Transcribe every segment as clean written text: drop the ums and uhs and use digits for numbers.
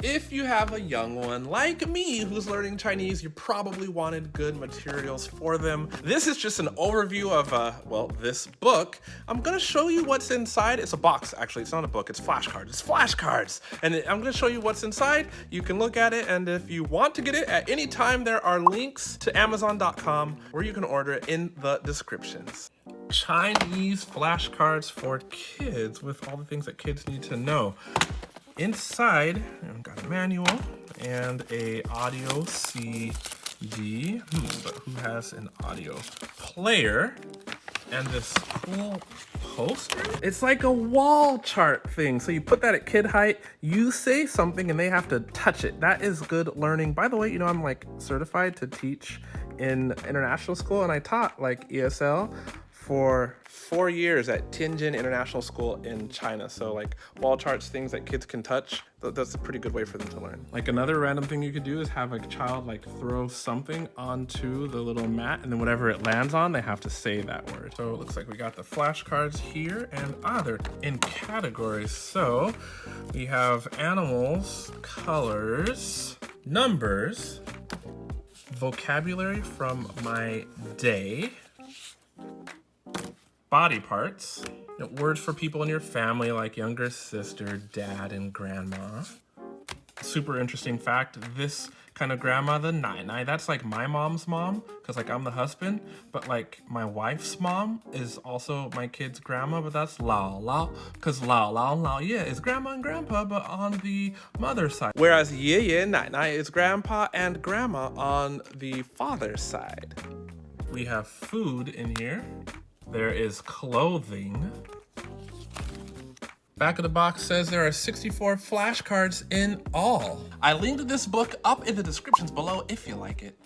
If you have a young one like me who's learning Chinese, you probably wanted good materials for them. This is just an overview of, well, this book. I'm gonna show you what's inside. It's a box, actually. It's not a book, it's flashcards. It's flashcards. And I'm gonna show you what's inside. You can look at it, and if you want to get it at any time, there are links to Amazon.com where you can order it in the descriptions. Chinese flashcards for kids with all the things that kids need to know. Inside, I've got a manual and a audio CD, but who has an audio player? And this cool poster? It's like a wall chart thing. So you put that at kid height, you say something and they have to touch it. That is good learning. By the way, you know, I'm like certified to teach in international school, and I taught like ESL for 4 years at Tianjin International School in China. So like wall charts, things that kids can touch, that's a pretty good way for them to learn. Like another random thing you could do is have a child like throw something onto the little mat, and then whatever it lands on, they have to say that word. So it looks like we got the flashcards here, and they're in categories. So we have animals, colors, numbers, vocabulary from my day, body parts, words for people in your family like younger sister, dad, and grandma. Super interesting fact, this kind of grandma, the nai-nai, that's like my mom's mom, because like I'm the husband, but like my wife's mom is also my kid's grandma, but that's lao-lao, because lao-lao-lao, yeah, is grandma and grandpa, but on the mother's side. Whereas ye-ye, nai-nai is grandpa and grandma on the father's side. We have food in here. There is clothing. Back of the box says there are 64 flashcards in all. I linked this book up in the descriptions below if you like it.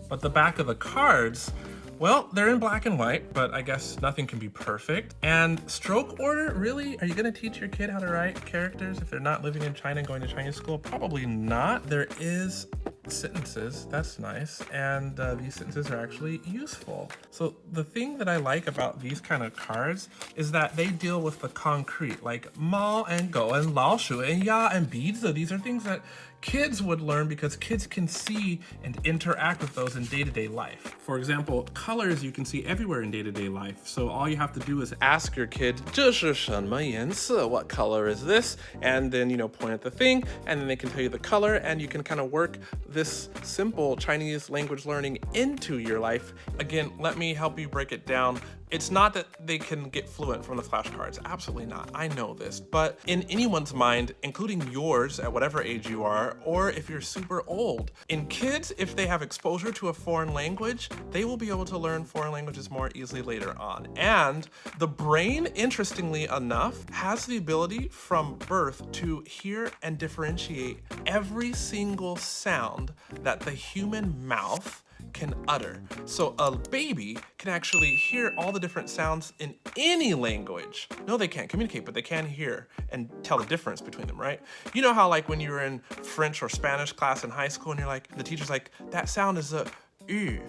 But the back of the cards, well, they're in black and white, but I guess nothing can be perfect. And stroke order, really? Are you gonna teach your kid how to write characters if they're not living in China and going to Chinese school? Probably not. There is sentences, that's nice, and these sentences are actually useful. So the thing that I like about these kind of cards is that they deal with the concrete, like mao and go and lao shu and ya and beads. These are things that kids would learn because kids can see and interact with those in day-to-day life. For example, colors you can see everywhere in day-to-day life. So all you have to do is ask your kid, 这是什么颜色? What color is this? And then, you know, point at the thing, and then they can tell you the color, and you can kind of work this simple Chinese language learning into your life. Again, let me help you break it down. It's not that they can get fluent from the flashcards, absolutely not, I know this, but in anyone's mind, including yours at whatever age you are, or if you're super old, in kids, if they have exposure to a foreign language, they will be able to learn foreign languages more easily later on. And the brain, interestingly enough, has the ability from birth to hear and differentiate every single sound that the human mouth can utter. So a baby can actually hear all the different sounds in any language. No, they can't communicate, but they can hear and tell the difference between them, right? You know how like when you were in French or Spanish class in high school and you're like, the teacher's like, that sound is a U.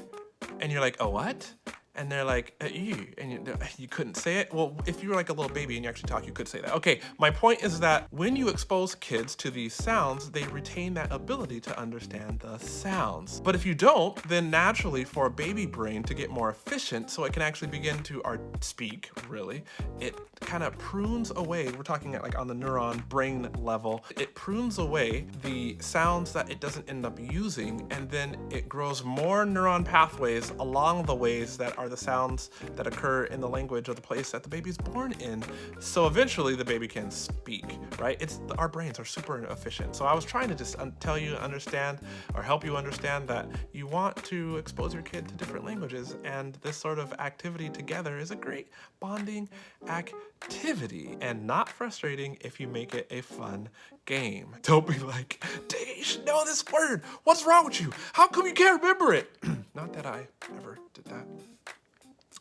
And you're like, a what? And they're like, you, and you couldn't say it. Well, if you were like a little baby and you actually talk, you could say that. Okay, my point is that when you expose kids to these sounds, they retain that ability to understand the sounds. But if you don't, then naturally for a baby brain to get more efficient, so it can actually begin to speak, really, it kind of prunes away, we're talking at like on the neuron brain level, it prunes away the sounds that it doesn't end up using, and then it grows more neuron pathways along the ways that are the sounds that occur in the language of the place that the baby's born in. So eventually the baby can speak, right? Our brains are super efficient. So I was trying to just tell you, understand, or help you understand that you want to expose your kid to different languages, and this sort of activity together is a great bonding activity, and not frustrating if you make it a fun game. Don't be like, dang, you should know this word. What's wrong with you? How come you can't remember it? Not that I ever did that.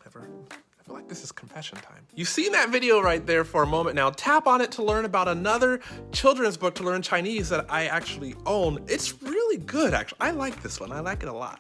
Ever. I feel like this is confession time. You've seen that video right there for a moment now. Tap on it to learn about another children's book to learn Chinese that I actually own. It's really good, actually. I like this one. I like it a lot.